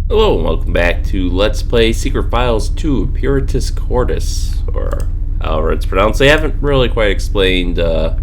Hello and welcome back to Let's Play Secret Files 2, Puritas Cordis, or however it's pronounced. They haven't really quite explained how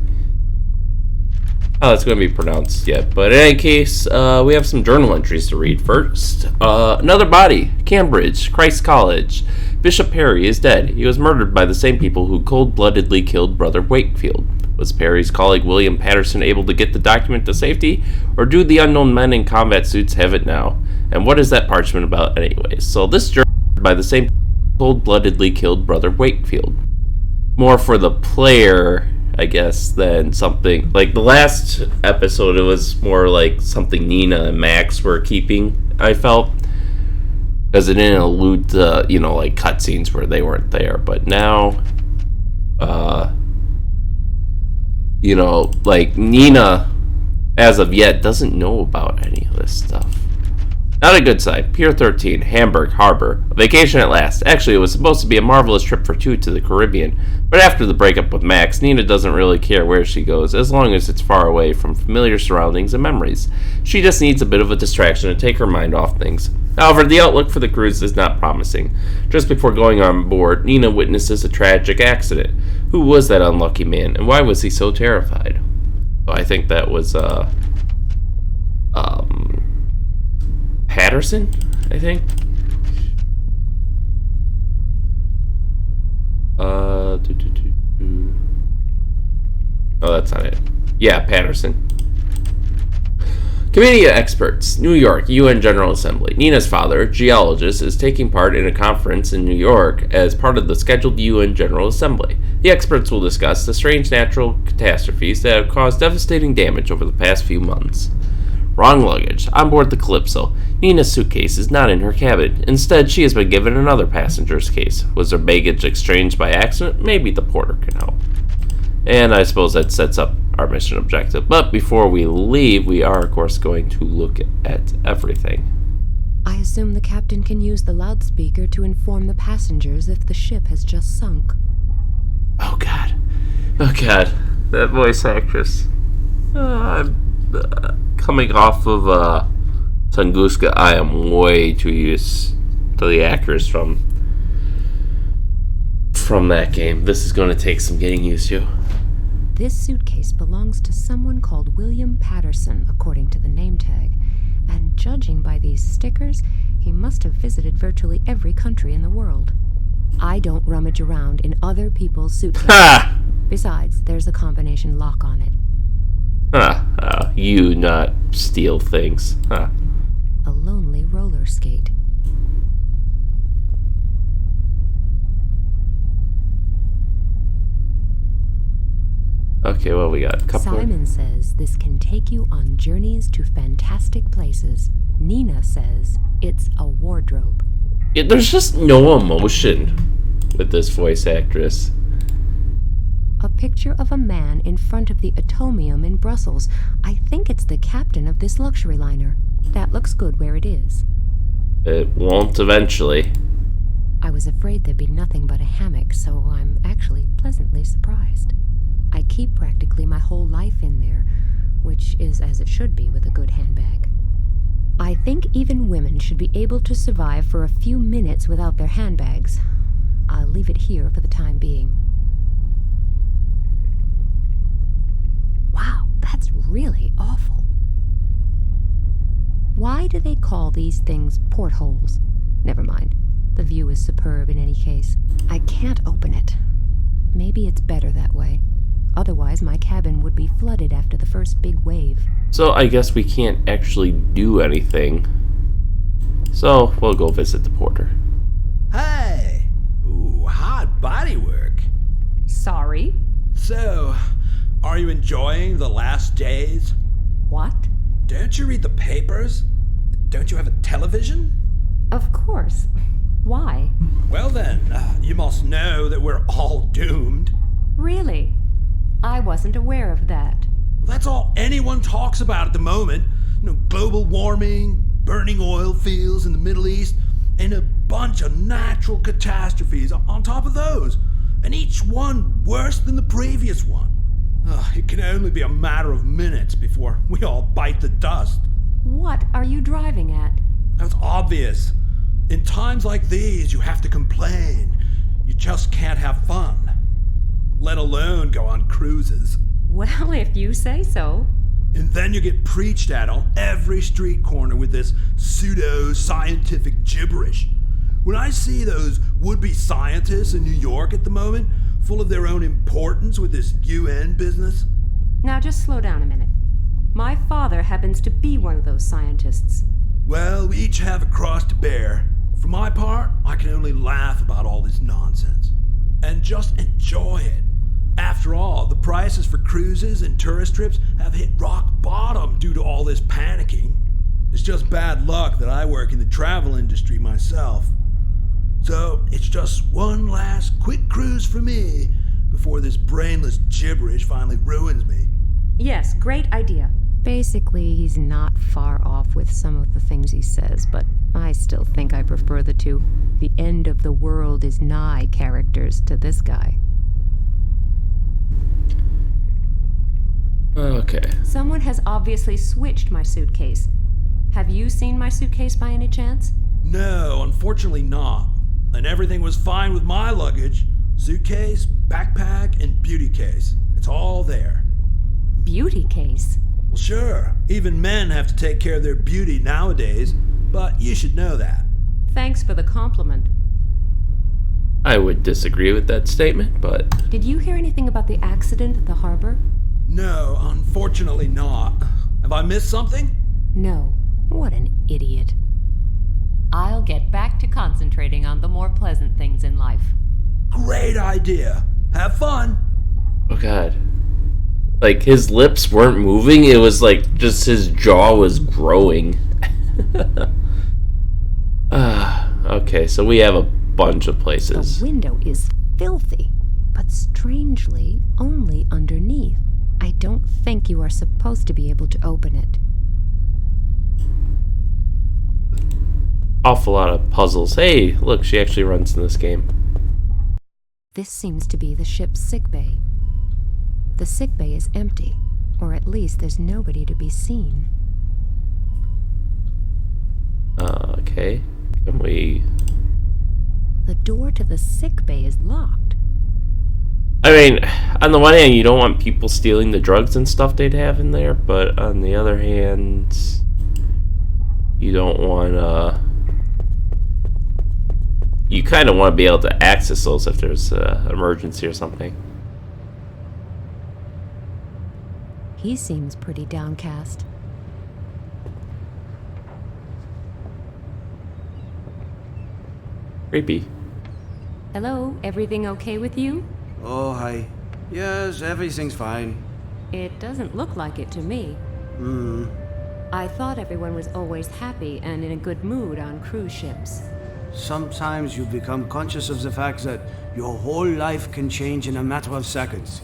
it's going to be pronounced yet, but in any case, we have some journal entries to read first. Another body, Cambridge, Christ College. Bishop Perry is dead. He was murdered by the same people who cold-bloodedly killed Brother Wakefield. Was Perry's colleague William Patterson able to get the document to safety, or do the unknown men in combat suits have it now? And what is that parchment about anyways? So this journal by the same cold-bloodedly killed Brother Wakefield. More for the player, I guess, than something like the last episode. It was more like something Nina and Max were keeping, I felt, because it didn't allude to, like cutscenes where they weren't there. But now, like Nina, as of yet, doesn't know about any of this stuff. Not a good sign. Pier 13, Hamburg Harbor. A vacation at last. Actually, it was supposed to be a marvelous trip for two to the Caribbean. But after the breakup with Max, Nina doesn't really care where she goes, as long as it's far away from familiar surroundings and memories. She just needs a bit of a distraction to take her mind off things. However, the outlook for the cruise is not promising. Just before going on board, Nina witnesses a tragic accident. Who was that unlucky man, and why was he so terrified? Well, I think that was, Patterson, I think. Oh, that's not it. Yeah, Patterson. Committee of Experts, New York, UN General Assembly. Nina's father, geologist, is taking part in a conference in New York as part of the scheduled UN General Assembly. The experts will discuss the strange natural catastrophes that have caused devastating damage over the past few months. Wrong luggage. On board the Calypso. Nina's suitcase is not in her cabin. Instead, she has been given another passenger's case. Was her baggage exchanged by accident? Maybe the porter can help. And I suppose that sets up our mission objective. But before we leave, we are, of course, going to look at everything. I assume the captain can use the loudspeaker to inform the passengers if the ship has just sunk. Oh, God. Oh, God. That voice actress. Coming off of Tunguska, I am way too used to the actors from that game. This is going to take some getting used to. This suitcase belongs to someone called William Patterson, according to the name tag. And judging by these stickers, he must have visited virtually every country in the world. I don't rummage around in other people's suitcases. Ha! Besides, there's a combination lock on it. You not steal things. A lonely roller skate. Okay, well, we got a couple. Simon says this can take you on journeys to fantastic places. Nina says it's a wardrobe. Yeah, there's just no emotion with this voice actress. A picture of a man in front of the Atomium in Brussels. I think it's the captain of this luxury liner. That looks good where it is. It won't eventually. I was afraid there'd be nothing but a hammock, so I'm actually pleasantly surprised. I keep practically my whole life in there, which is as it should be with a good handbag. I think even women should be able to survive for a few minutes without their handbags. I'll leave it here for the time being. Wow, that's really awful. Why do they call these things portholes? Never mind. The view is superb in any case. I can't open it. Maybe it's better that way. Otherwise, my cabin would be flooded after the first big wave. So I guess we can't actually do anything. So we'll go visit the porter. Hey! Ooh, hot body work. Sorry? So, are you enjoying the last days? What? Don't you read the papers? Don't you have a television? Of course. Why? Well then, you must know that we're all doomed. Really? I wasn't aware of that. That's all anyone talks about at the moment. Global warming, burning oil fields in the Middle East, and a bunch of natural catastrophes on top of those. And each one worse than the previous one. It can only be a matter of minutes before we all bite the dust. What are you driving at? That's obvious. In times like these, you have to complain. You just can't have fun. Let alone go on cruises. Well, if you say so. And then you get preached at on every street corner with this pseudo-scientific gibberish. When I see those would-be scientists in New York at the moment, full of their own importance with this UN business. Now just slow down a minute. My father happens to be one of those scientists. Well, we each have a cross to bear. For my part, I can only laugh about all this nonsense. And just enjoy it. After all, the prices for cruises and tourist trips have hit rock bottom due to all this panicking. It's just bad luck that I work in the travel industry myself. So it's just one last quick cruise for me before this brainless gibberish finally ruins me. Yes, great idea. Basically, he's not far off with some of the things he says, but I still think I prefer the two "the end of the world is nigh" characters to this guy. Okay. Someone has obviously switched my suitcase. Have you seen my suitcase by any chance? No, unfortunately not. And everything was fine with my luggage. Suitcase, backpack, and beauty case. It's all there. Beauty case? Well, sure. Even men have to take care of their beauty nowadays, but you should know that. Thanks for the compliment. I would disagree with that statement, but... Did you hear anything about the accident at the harbor? No, unfortunately not. Have I missed something? No. What an idiot. I'll get back to concentrating on the more pleasant things in life. Great idea. Have fun. Oh god. Like, his lips weren't moving, it was like, just his jaw was growing. Okay, so we have a bunch of places. The window is filthy, but strangely, only underneath. I don't think you are supposed to be able to open it. Awful lot of puzzles. Hey, look, she actually runs in this game. This seems to be the ship's sickbay. The sickbay is empty, or at least there's nobody to be seen. Okay. Can we... The door to the sickbay is locked. I mean, on the one hand, you don't want people stealing the drugs and stuff they'd have in there, but on the other hand, you don't want you kind of want to be able to access those if there's an emergency or something. He seems pretty downcast. Creepy. Hello, everything okay with you? Oh, hi. Yes, everything's fine. It doesn't look like it to me. I thought everyone was always happy and in a good mood on cruise ships. Sometimes you become conscious of the fact that your whole life can change in a matter of seconds.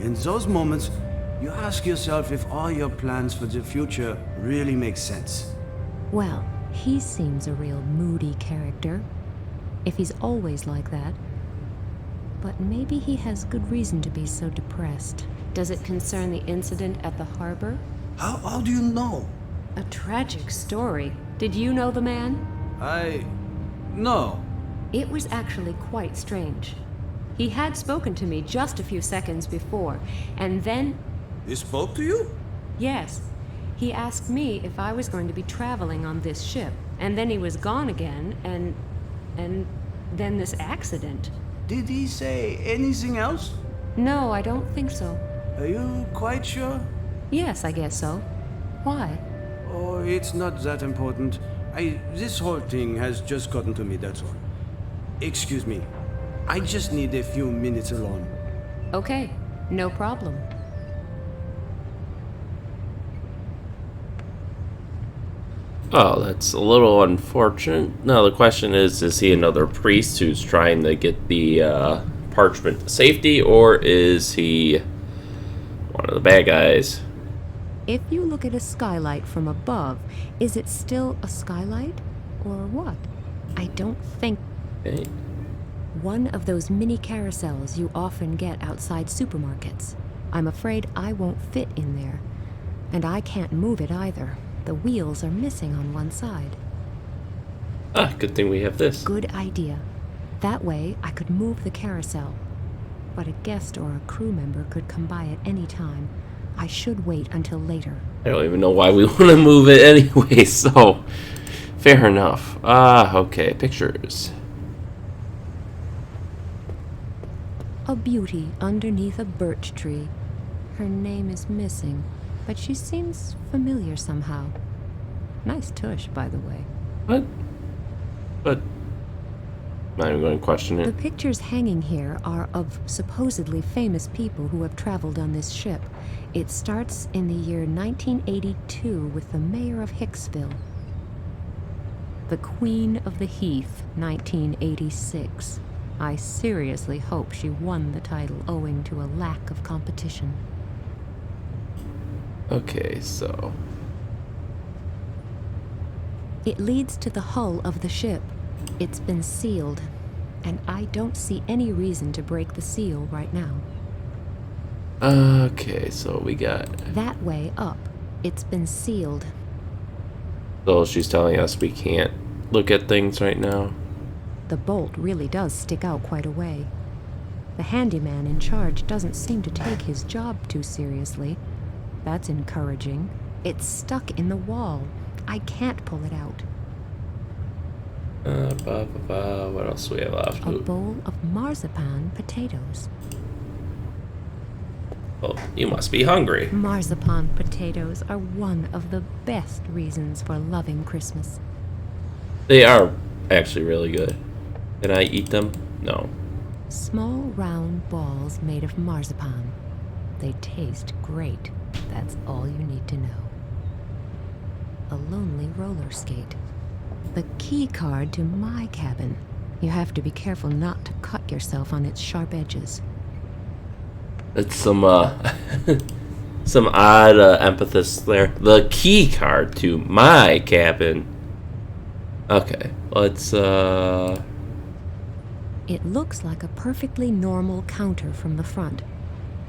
In those moments, you ask yourself if all your plans for the future really make sense. Well, he seems a real moody character. If he's always like that. But maybe he has good reason to be so depressed. Does it concern the incident at the harbor? How do you know? A tragic story. Did you know the man? No. It was actually quite strange. He had spoken to me just a few seconds before, and then... He spoke to you? Yes. He asked me if I was going to be traveling on this ship, and then he was gone again, and then this accident. Did he say anything else? No, I don't think so. Are you quite sure? Yes, I guess so. Why? Oh, it's not that important. This whole thing has just gotten to me, that's all. Excuse me. I just need a few minutes alone. Okay, no problem. Oh, that's a little unfortunate. Now the question is he another priest who's trying to get the parchment to safety, or is he one of the bad guys? If you look at a skylight from above, is it still a skylight? Or what? I don't think... Okay. One of those mini carousels you often get outside supermarkets. I'm afraid I won't fit in there. And I can't move it either. The wheels are missing on one side. Ah, good thing we have this. Good idea. That way, I could move the carousel. But a guest or a crew member could come by at any time. I should wait until later. I don't even know why we want to move it anyway, so fair enough. Okay, pictures. A beauty underneath a birch tree. Her name is missing, but she seems familiar somehow. Nice tush, by the way. What? But I'm not even going to question The it. pictures hanging here are of supposedly famous people who have traveled on this ship. It starts in the year 1982 with the mayor of Hicksville. The Queen of the Heath, 1986. I seriously hope she won the title owing to a lack of competition. Okay, so It leads to the hull of the ship. It's been sealed, and I don't see any reason to break the seal right now. okay, so we got. That way up, it's been sealed. So she's telling us we can't look at things right now. The bolt really does stick out quite a way. The handyman in charge doesn't seem to take his job too seriously. That's encouraging. It's stuck in the wall. I can't pull it out. What else do we have left? A bowl of marzipan potatoes. Oh, you must be hungry. Marzipan potatoes are one of the best reasons for loving Christmas. They are actually really good. Can I eat them? No. Small round balls made of marzipan. They taste great. That's all you need to know. A lonely roller skate. The key card to my cabin. You have to be careful not to cut yourself on its sharp edges. It's some some odd emphasis there. The key card to my cabin. Okay, let's It looks like a perfectly normal counter from the front.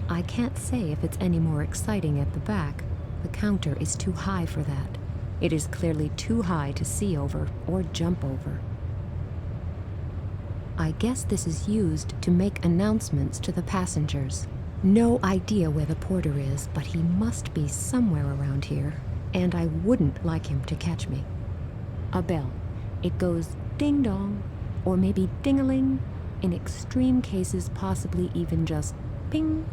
I can't say if it's any more exciting at the back. The counter is too high for that. It is clearly too high to see over or jump over. I guess this is used to make announcements to the passengers. No idea where the porter is, but he must be somewhere around here, and I wouldn't like him to catch me. A bell. It goes ding-dong, or maybe ding-a-ling, in extreme cases possibly even just ping.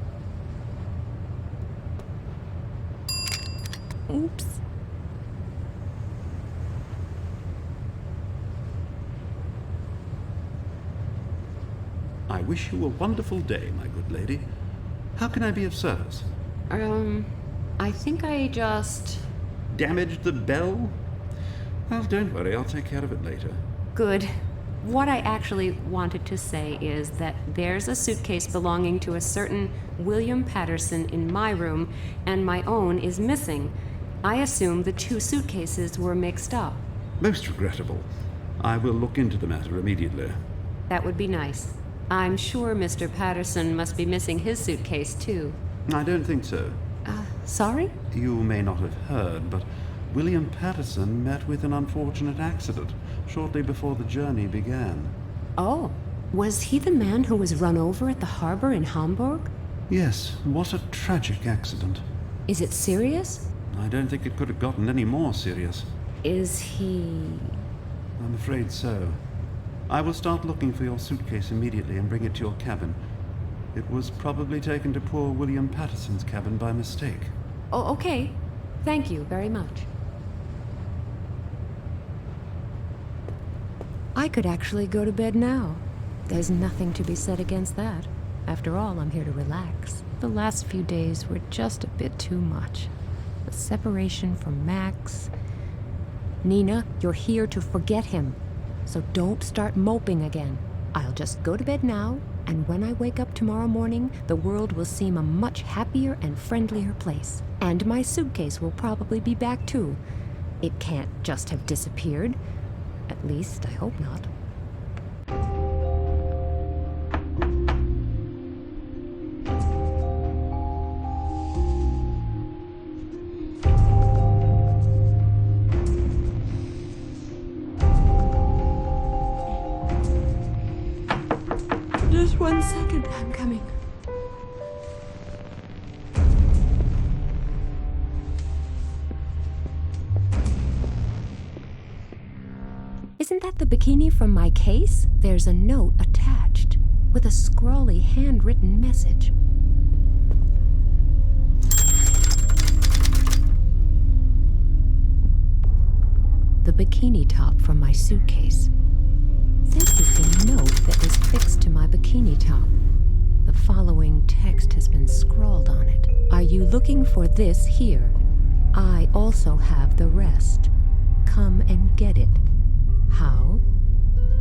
Oops. I wish you a wonderful day, my good lady. How can I be of service? I think I just... Damaged the bell? Well, don't worry, I'll take care of it later. Good. What I actually wanted to say is that there's a suitcase belonging to a certain William Patterson in my room, and my own is missing. I assume the two suitcases were mixed up. Most regrettable. I will look into the matter immediately. That would be nice. I'm sure Mr. Patterson must be missing his suitcase, too. I don't think so. Sorry? You may not have heard, but William Patterson met with an unfortunate accident shortly before the journey began. Oh, was he the man who was run over at the harbor in Hamburg? Yes, what a tragic accident. Is it serious? I don't think it could have gotten any more serious. Is he... I'm afraid so. I will start looking for your suitcase immediately and bring it to your cabin. It was probably taken to poor William Patterson's cabin by mistake. Oh, okay. Thank you very much. I could actually go to bed now. There's nothing to be said against that. After all, I'm here to relax. The last few days were just a bit too much. The separation from Max. Nina, you're here to forget him. So don't start moping again. I'll just go to bed now, and when I wake up tomorrow morning, the world will seem a much happier and friendlier place. And my suitcase will probably be back too. It can't just have disappeared. At least, I hope not. 1 second. I'm coming. Isn't that the bikini from my case? There's a note attached with a scrawly handwritten message. The bikini top from my suitcase. This is the note that was fixed to my bikini top. The following text has been scrawled on it. Are you looking for this here? I also have the rest. Come and get it. How?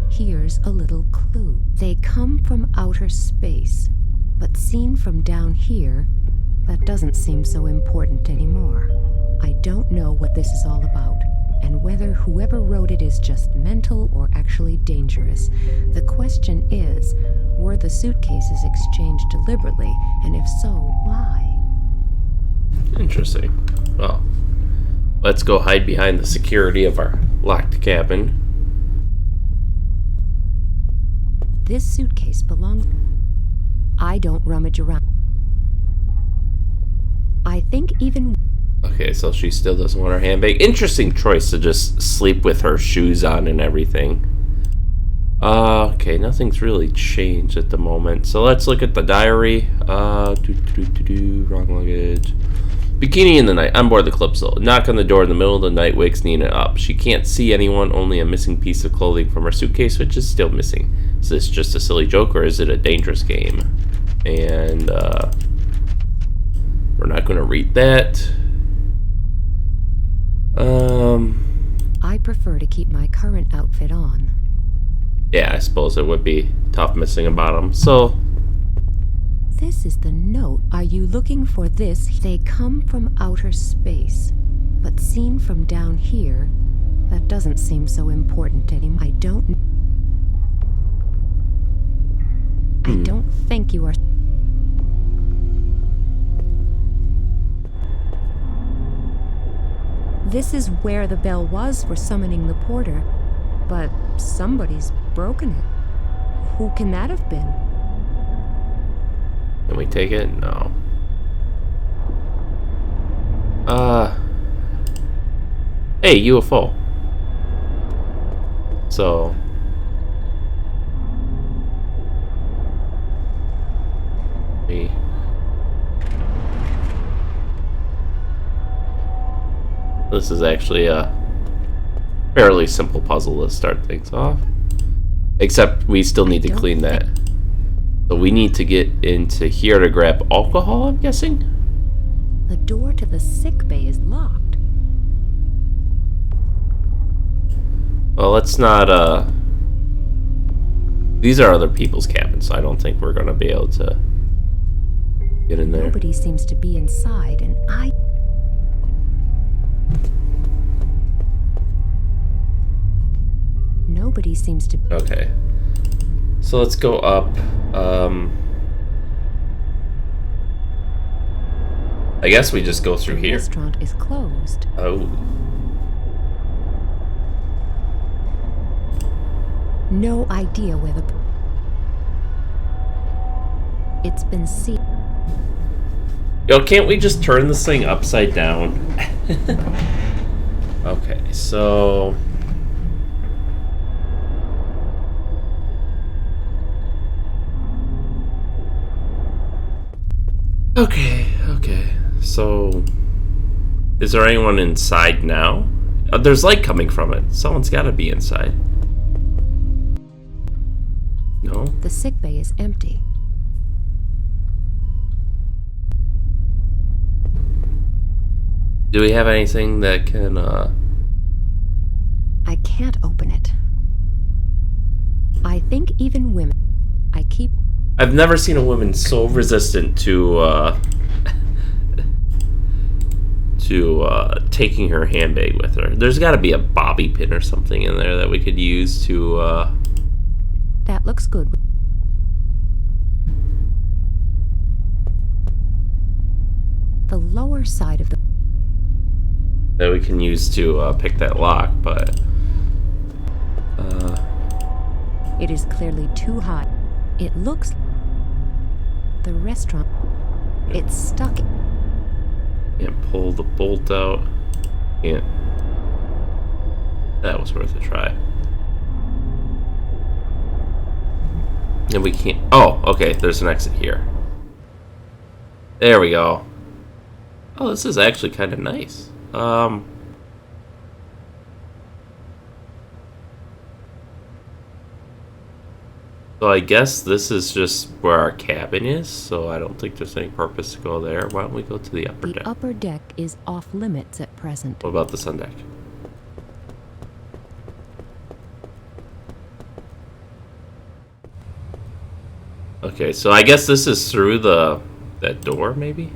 Here's a little clue. They come from outer space, but seen from down here, that doesn't seem so important anymore. I don't know what this is all about, and whether whoever wrote it is just mental or actually dangerous. The question is, were the suitcases exchanged deliberately, and if so, why? Interesting. Well, let's go hide behind the security of our locked cabin. This suitcase belongs... I don't rummage around. I think even... Okay, so she still doesn't want her handbag. Interesting choice to just sleep with her shoes on and everything. Okay, nothing's really changed at the moment. So let's look at the diary. Wrong luggage. Bikini in the night. On board the Calypso. Knock on the door in the middle of the night wakes Nina up. She can't see anyone, only a missing piece of clothing from her suitcase, which is still missing. Is this just a silly joke, or is it a dangerous game? And, we're not going to read that. I prefer to keep my current outfit on. Yeah, I suppose it would be tough missing a bottom. So, This is the note. Are you looking for this? They come from outer space, but seen from down here, that doesn't seem so important anymore. I don't think you are... This is where the bell was for summoning the porter, but somebody's broken it. Who can that have been? can we take it? No. Hey, UFO. So... me. This is actually a fairly simple puzzle to start things off. Except we still need to clean that. So we need to get into here to grab alcohol, I'm guessing? The door to the sick bay is locked. Well, let's not, these are other people's cabins, so I don't think we're gonna be able to get in there. Nobody seems to be inside, and Nobody seems to... Okay. So let's go up. I guess we just go through The here. restaurant is closed. Oh. No idea where the... It's been sealed. Yo, can't we just turn this thing upside down? Okay, so... Okay. So... is there anyone inside now? There's light coming from it. Someone's gotta be inside. No? The sick bay is empty. Do we have anything that can, I can't open it. I think even women... I've never seen a woman so resistant to taking her handbag with her. There's got to be a bobby pin or something in there that we could use to That looks good. The lower side of the... that we can use to pick that lock, but It is clearly too high. It looks... the restaurant. It's stuck. Can't pull the bolt out. Can't. That was worth a try. And we can't. Oh, okay. There's an exit here. There we go. Oh, this is actually kind of nice. So I guess this is just where our cabin is, so I don't think there's any purpose to go there. Why don't we go to the upper deck? The upper deck is off limits at present. What about the sun deck? Okay, so I guess this is through that door, maybe?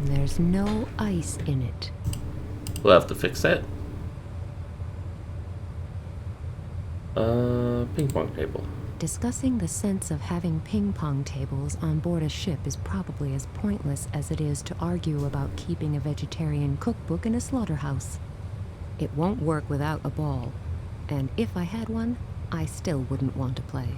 There's no ice in it. We'll have to fix that. Ping pong table. Discussing the sense of having ping pong tables on board a ship is probably as pointless as it is to argue about keeping a vegetarian cookbook in a slaughterhouse. It won't work without a ball, and if I had one, I still wouldn't want to play.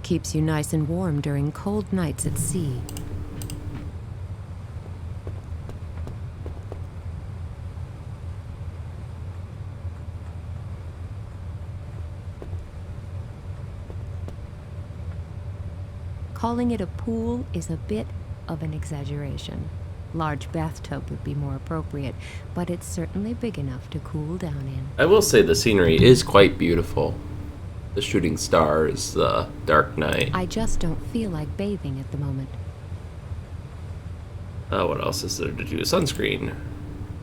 Keeps you nice and warm during cold nights at sea. Calling it a pool is a bit of an exaggeration. Large bathtub would be more appropriate, but it's certainly big enough to cool down in. I will say the scenery is quite beautiful. The shooting stars, the dark night. I just don't feel like bathing at the moment. What else is there to do? Sunscreen.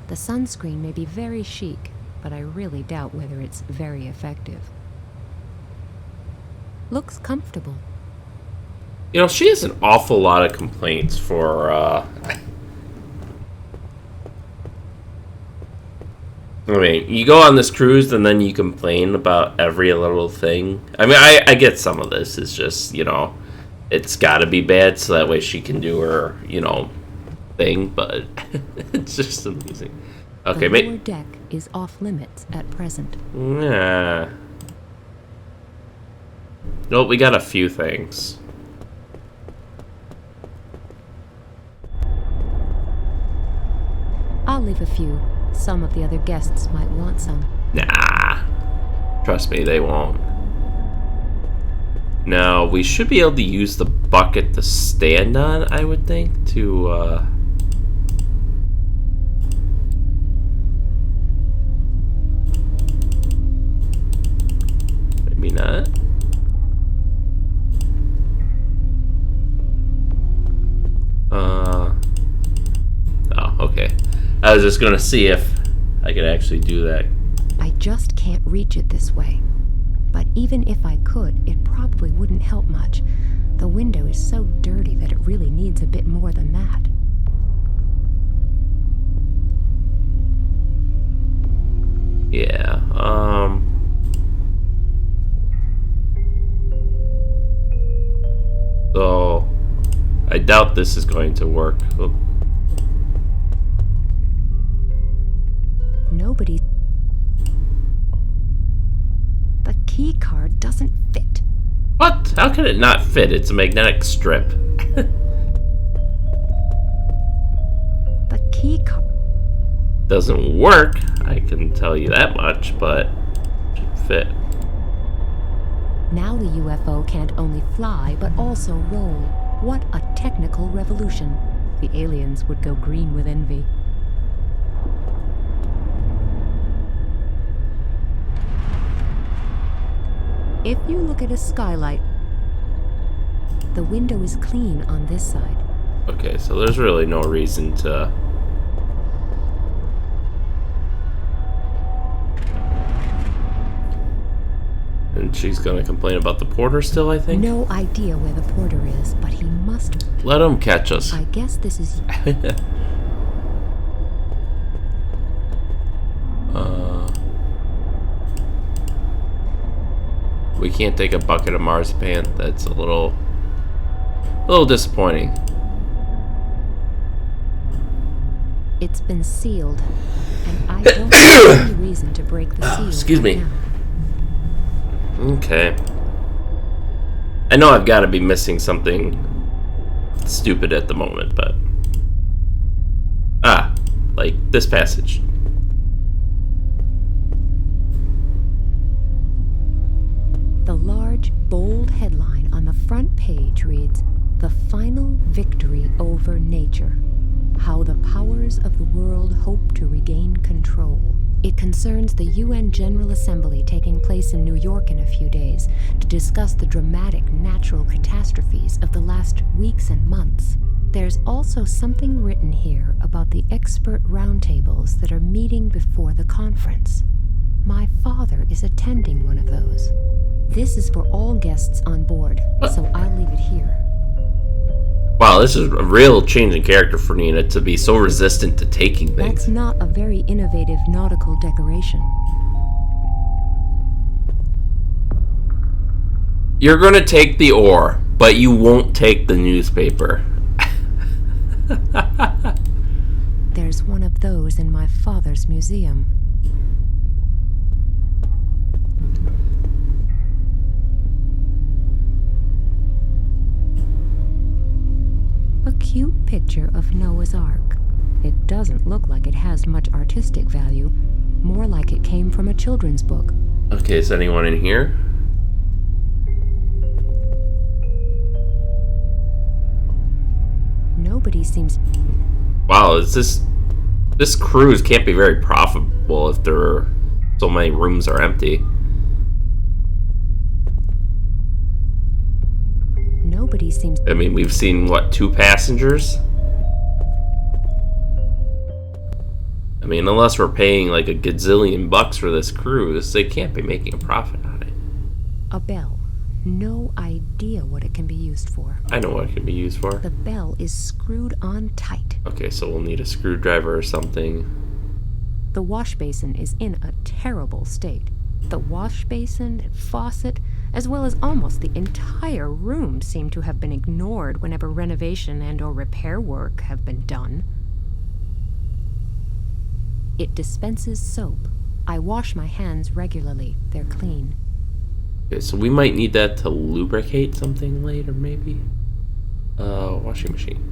The sunscreen may be very chic, but I really doubt whether it's very effective. Looks comfortable. You know, she has an awful lot of complaints for, I mean, you go on this cruise and then you complain about every little thing. I mean, I get some of this. It's just, you know, it's got to be bad so that way she can do her, you know, thing. But it's just amusing. Okay, the lower deck is off limits at present. Yeah. Nope, we got a few things. I'll leave a few. Some of the other guests might want some. Nah. Trust me, they won't. Now, we should be able to use the bucket to stand on, I would think, to, maybe not. Oh, okay. I was just gonna see if I could actually do that. I just can't reach it this way. But even if I could, it probably wouldn't help much. The window is so dirty that it really needs a bit more than that. Yeah, so I doubt this is going to work. Oh. Nobody. The key card doesn't fit. What? How can it not fit? It's a magnetic strip. The key card Doesn't work, I can tell you that much, but it should fit. Now the UFO can't only fly, but also roll. What a technical revolution. The aliens would go green with envy. If you look at a skylight, the window is clean on this side. Okay, so there's really no reason to... And she's gonna complain about the porter still, I think? No idea where the porter is, but he must... Let him catch us. I guess this is... We can't take a bucket of marzipan. That's a little disappointing. It's been sealed, and I don't see any reason to break the seal. Excuse right me. now. Okay. I know I've got to be missing something stupid at the moment, but... Ah, like this passage. The large, bold headline on the front page reads, "The Final Victory Over Nature. How the Powers of the World Hope to Regain Control." It concerns the UN General Assembly taking place in New York in a few days to discuss the dramatic natural catastrophes of the last weeks and months. There's also something written here about the expert roundtables that are meeting before the conference. My father is attending one of those. This is for all guests on board, so I'll leave it here. Wow, this is a real change in character for Nina to be so resistant to taking things. That's not a very innovative nautical decoration. You're gonna take the oar, but you won't take the newspaper. There's one of those in my father's museum. A cute picture of Noah's Ark. It doesn't look like it has much artistic value, more like it came from a children's book. Okay, is anyone in here? Nobody seems... Wow, this cruise can't be very profitable if there are so many rooms are empty. Nobody seems... I mean, we've seen, what, 2 passengers? I mean, unless we're paying like a gazillion bucks for this cruise, they can't be making a profit on it. A bell. No idea what it can be used for. I know what it can be used for. The bell is screwed on tight. Okay, so we'll need a screwdriver or something. The wash basin is in a terrible state. The wash basin and faucet, as well as almost the entire room, seem to have been ignored whenever renovation and/or repair work have been done. It dispenses soap. I wash my hands regularly. They're clean. Okay, so we might need that to lubricate something later, maybe? Washing machine.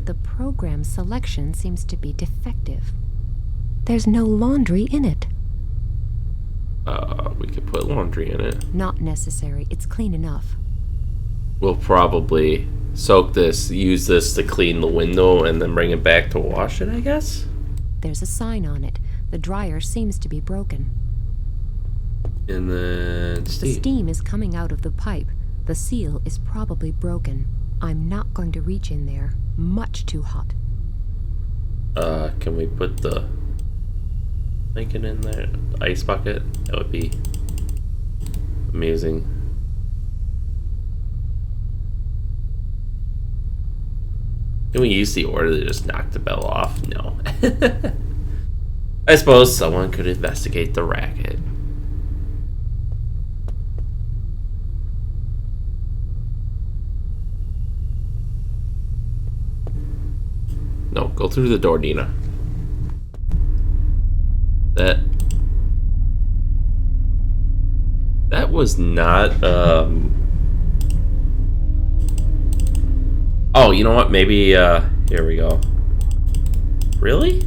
The program selection seems to be defective. There's no laundry in it. We could put laundry in it. Not necessary. It's clean enough. We'll probably soak this, use this to clean the window, and then bring it back to wash it, I guess? There's a sign on it. The dryer seems to be broken. And then The steam. steam is coming out of the pipe. The seal is probably broken. I'm not going to reach in there. Much too hot. Can we put the blanket in there? The ice bucket? That would be amazing. Can we use the order to just knock the bell off? No. I suppose someone could investigate the racket. No, go through the door, Dina. That was not, Oh, you know what? Maybe, here we go. Really?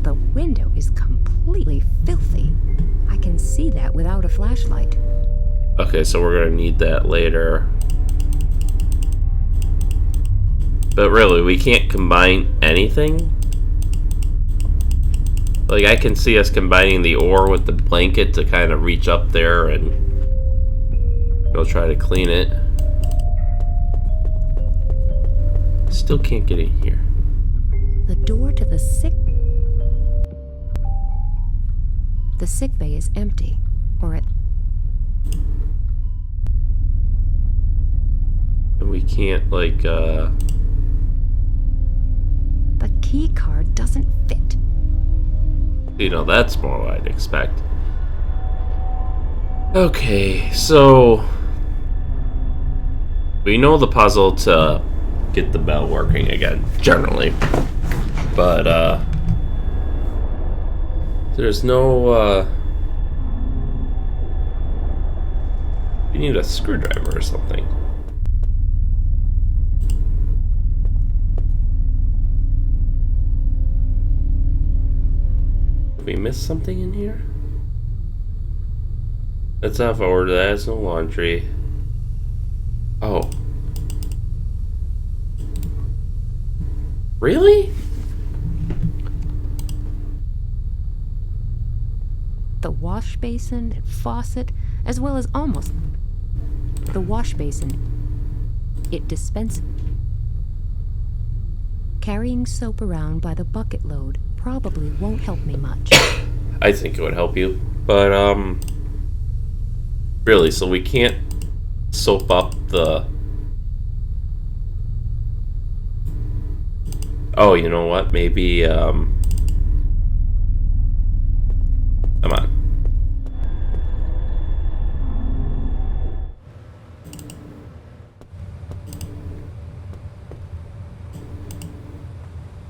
The window is completely filthy. I can see that without a flashlight. Okay, so we're gonna need that later. But really, we can't combine anything? Like, I can see us combining the oar with the blanket to kind of reach up there and go try to clean it. Still can't get in here. The door to the sick bay is empty. Or it... And we can't, like, The key card doesn't fit. you know, that's more what I'd expect. Okay, so we know the puzzle to get the bell working again, generally. But, There's no, you need a screwdriver or something. Did we miss something in here? That's off order. That has no laundry. Oh. Really? The wash basin and faucet, as well as almost the wash basin. It dispenses. Carrying soap around by the bucket load probably won't help me much. I think it would help you, but really, so we can't soap up the... Oh, you know what? Maybe come on.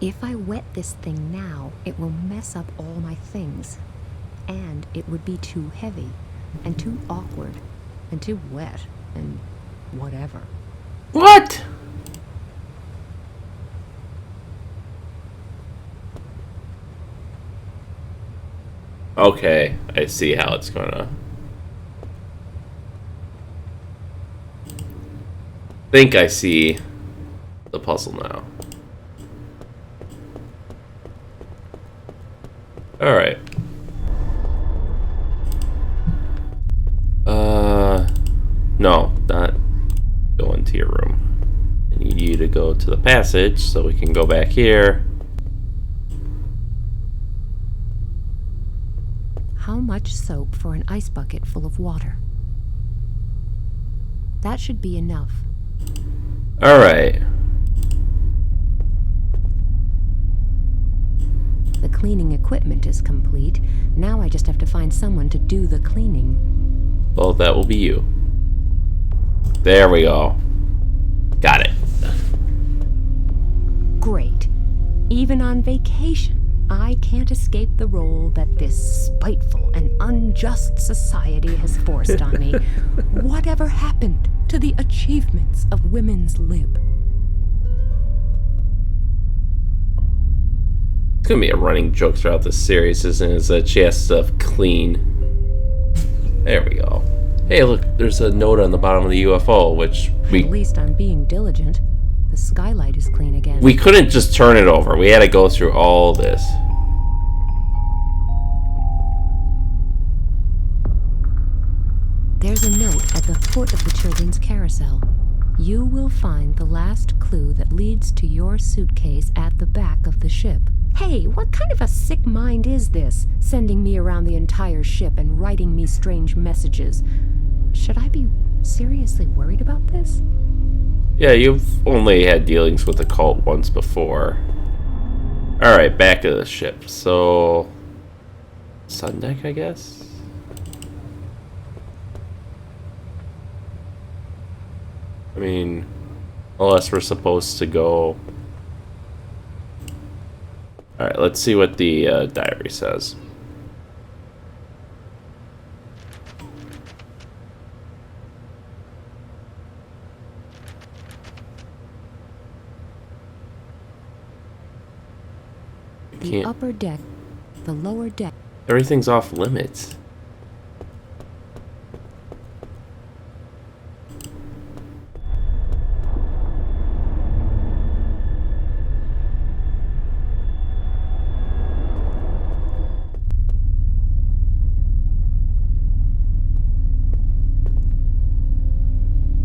If I wet this thing now, it will mess up all my things. And it would be too heavy, and too awkward, and too wet, and whatever. What? Okay, I see how it's gonna... think I see the puzzle now. Alright. No, not go into your room. I need you to go to the passage so we can go back here. How much soap for an ice bucket full of water? That should be enough. Alright. The cleaning equipment is complete. Now I just have to find someone to do the cleaning. Well, that will be you. There we go. Got it. Great. Even on vacation, I can't escape the role that this spiteful and unjust society has forced on me. Whatever happened to the achievements of women's lib? It's gonna be a running joke throughout this series, isn't it? Is that she has to clean. There we go. Hey, look, there's a note on the bottom of the UFO, which At least I'm being diligent. The skylight is clean again. we couldn't just turn it over. We had to go through all this. There's a note at the foot of the children's carousel. You will find the last clue that leads to your suitcase at the back of the ship. Hey, what kind of a sick mind is this, sending me around the entire ship and writing me strange messages? Should I be seriously worried about this? Yeah, you've only had dealings with the cult once before. Alright, back to the ship. So... sun deck, I guess? I mean, unless we're supposed to go... Alright, let's see what the diary says. The upper deck, the lower deck. Everything's off limits.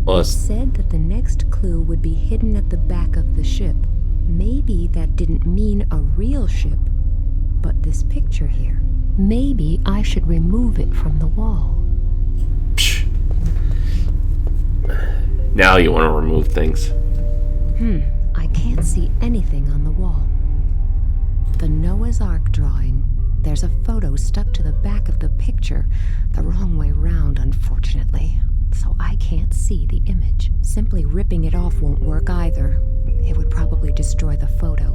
It said that the next clue would be hidden at the back of the ship. Maybe that didn't mean a real ship, but this picture here. Maybe I should remove it from the wall. Psh. Now you want to remove things. I can't see anything on the wall. The Noah's Ark drawing. There's a photo stuck to the back of the picture, the wrong way round, unfortunately. So I can't see the image. Simply ripping it off won't work either. It would probably destroy the photo.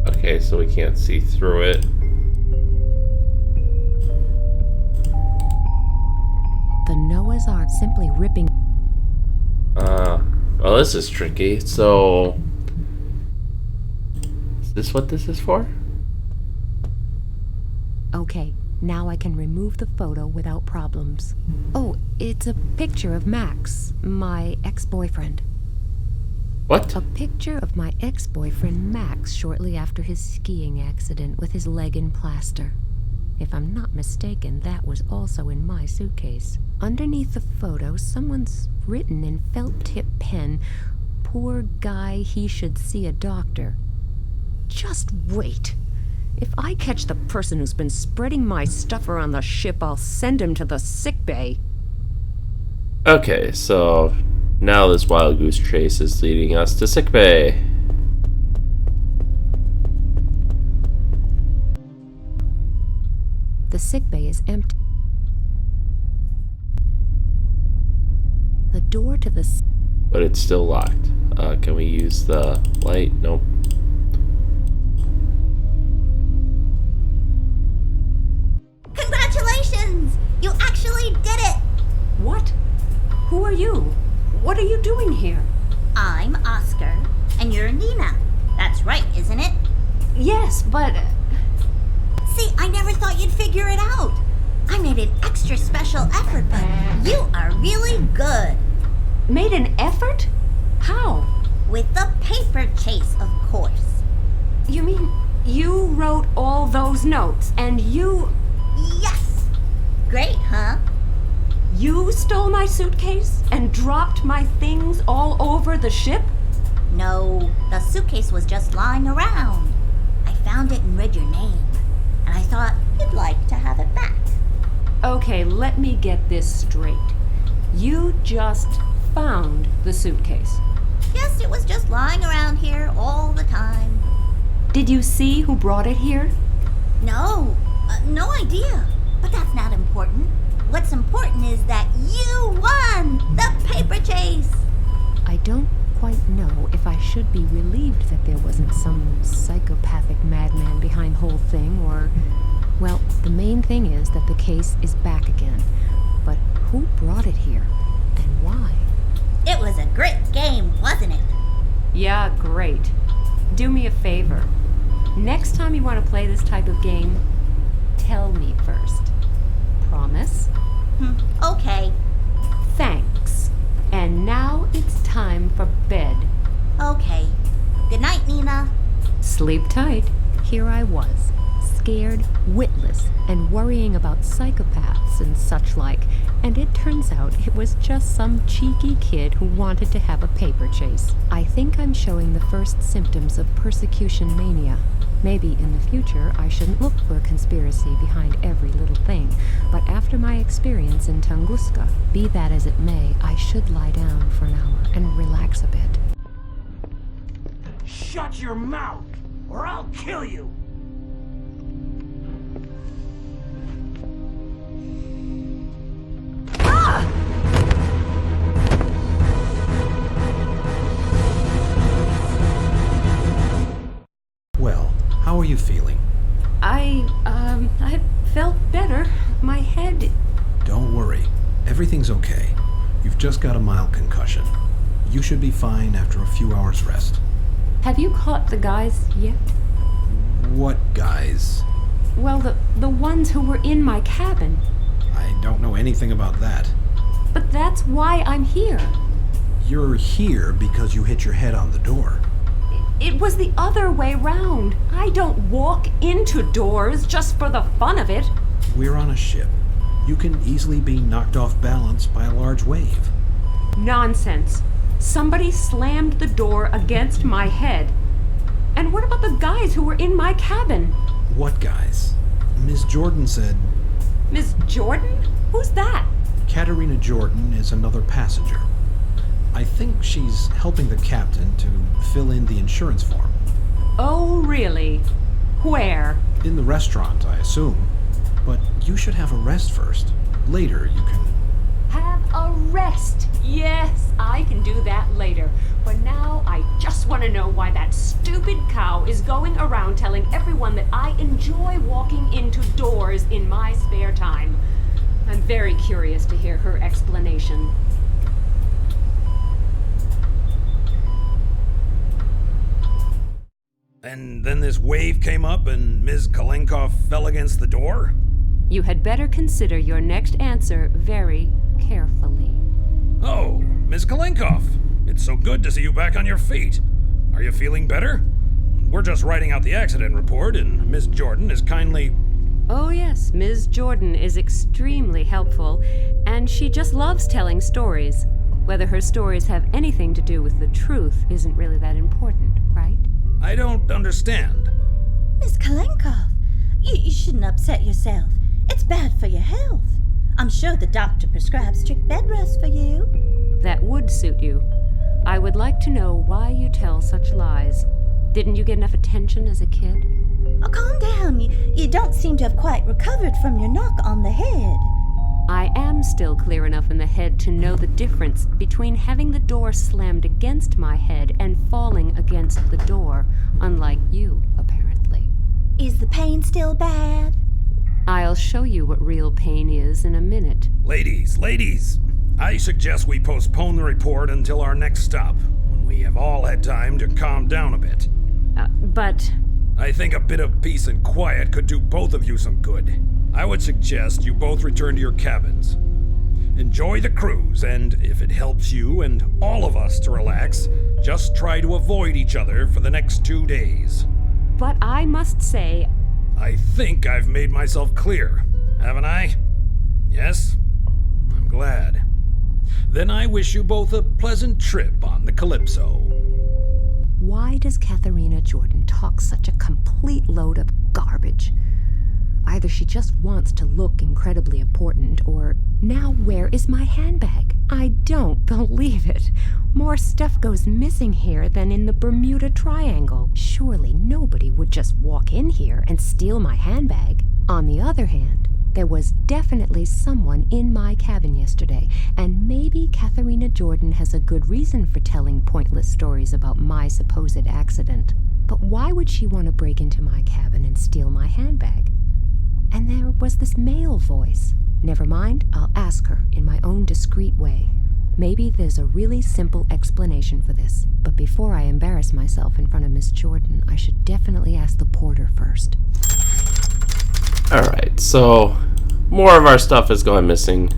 Okay, so we can't see through it. The Noah's Ark simply ripping. Well, this is tricky. So, is this what this is for? Okay, now I can remove the photo without problems. Oh, it's a picture of Max, my ex-boyfriend. What? A picture of my ex-boyfriend Max shortly after his skiing accident with his leg in plaster. If I'm not mistaken, that was also in my suitcase. Underneath the photo, someone's written in felt-tip pen, "Poor guy, he should see a doctor." Just wait. If I catch the person who's been spreading my stuff around the ship, I'll send him to the sick bay. Okay, so now this wild goose chase is leading us to sickbay. The sick bay is empty. The door to the... But it's still locked. Can we use the light? Nope. Congratulations! You actually did it! What? Who are you? What are you doing here? I'm Oscar, and you're Nina. That's right, isn't it? Yes, but... See, I never thought you'd figure it out. I made an extra special effort, but you are really good. Made an effort? How? With the paper chase, of course. You mean you wrote all those notes and you... Yes! Great, huh? You stole my suitcase and dropped my things all over the ship? No, the suitcase was just lying around. I found it and read your name, and I thought you'd like to have it back. Okay, let me get this straight. You just found the suitcase. Yes, it was just lying around here all the time. Did you see who brought it here? No, no idea. But that's not important. What's important is that you won the paper chase. I don't quite know if I should be relieved that there wasn't some psychopathic madman behind the whole thing, or... Well, the main thing is that the case is back again. But who brought it here? And why? It was a great game, wasn't it? Yeah, great. Do me a favor. Next time you want to play this type of game, tell me first. Promise? Okay. Thanks. And now it's time for bed. Okay. Good night, Nina. Sleep tight. Here I was, scared, witless, and worrying about psychopaths and such like, and it turns out it was just some cheeky kid who wanted to have a paper chase. I think I'm showing the first symptoms of persecution mania. Maybe in the future I shouldn't look for a conspiracy behind every little thing, but after my experience in Tunguska, be that as it may, I should lie down for an hour and relax a bit. Shut your mouth, or I'll kill you! Well, how are you feeling? I felt better. My head... Don't worry. Everything's okay. You've just got a mild concussion. You should be fine after a few hours rest. Have you caught the guys yet? What guys? Well, the ones who were in my cabin. I don't know anything about that. But that's why I'm here. You're here because you hit your head on the door. It was the other way round. I don't walk into doors just for the fun of it. We're on a ship. You can easily be knocked off balance by a large wave. Nonsense. Somebody slammed the door against my head. And what about the guys who were in my cabin? What guys? Miss Jordan said... Miss Jordan? Who's that? Katerina Jordan is another passenger. I think she's helping the captain to fill in the insurance form. Oh, really? Where? In the restaurant, I assume. But you should have a rest first. Later, you can... Have arrest. Yes, I can do that later. For now, I just want to know why that stupid cow is going around telling everyone that I enjoy walking into doors in my spare time. I'm very curious to hear her explanation. And then this wave came up and Ms. Kalenkov fell against the door? You had better consider your next answer very carefully. Oh, Ms. Kalenkov, it's so good to see you back on your feet. Are you feeling better? We're just writing out the accident report, and Miss Jordan is kindly... Oh yes, Ms. Jordan is extremely helpful, and she just loves telling stories. Whether her stories have anything to do with the truth isn't really that important, right? I don't understand. Miss Kalenkov, you shouldn't upset yourself. It's bad for your health. I'm sure the doctor prescribed strict bed rest for you. That would suit you. I would like to know why you tell such lies. Didn't you get enough attention as a kid? Oh, calm down. You don't seem to have quite recovered from your knock on the head. I am still clear enough in the head to know the difference between having the door slammed against my head and falling against the door, unlike you, apparently. Is the pain still bad? I'll show you what real pain is in a minute. Ladies, I suggest we postpone the report until our next stop, when we have all had time to calm down a bit. But... I think a bit of peace and quiet could do both of you some good. I would suggest you both return to your cabins. Enjoy the cruise, and if it helps you and all of us to relax, just try to avoid each other for the next 2 days. But I must say... I think I've made myself clear, haven't I? Yes? I'm glad. Then I wish you both a pleasant trip on the Calypso. Why does Katharina Jordan talk such a complete load of garbage? Either she just wants to look incredibly important, or now where is my handbag? I don't believe it. More stuff goes missing here than in the Bermuda Triangle. Surely nobody would just walk in here and steal my handbag. On the other hand, there was definitely someone in my cabin yesterday, and maybe Katharina Jordan has a good reason for telling pointless stories about my supposed accident. But why would she want to break into my cabin and steal my handbag? And there was this male voice. Never mind, I'll ask her in my own discreet way. Maybe there's a really simple explanation for this. But before I embarrass myself in front of Miss Jordan, I should definitely ask the porter first. Alright, so more of our stuff has gone missing.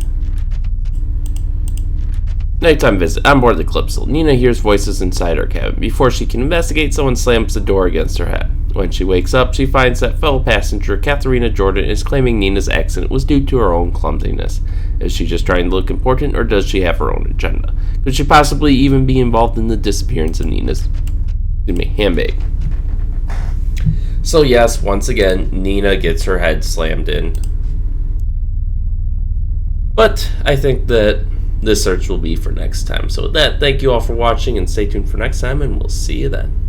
Nighttime visit. On board the Calypso, Nina hears voices inside her cabin. Before she can investigate, someone slams the door against her head. When she wakes up, she finds that fellow passenger Katharina Jordan is claiming Nina's accident was due to her own clumsiness. Is she just trying to look important, or does she have her own agenda? Could she possibly even be involved in the disappearance of Nina's handbag? So yes, once again, Nina gets her head slammed in. But I think that this search will be for next time. So with that, thank you all for watching, and stay tuned for next time, and we'll see you then.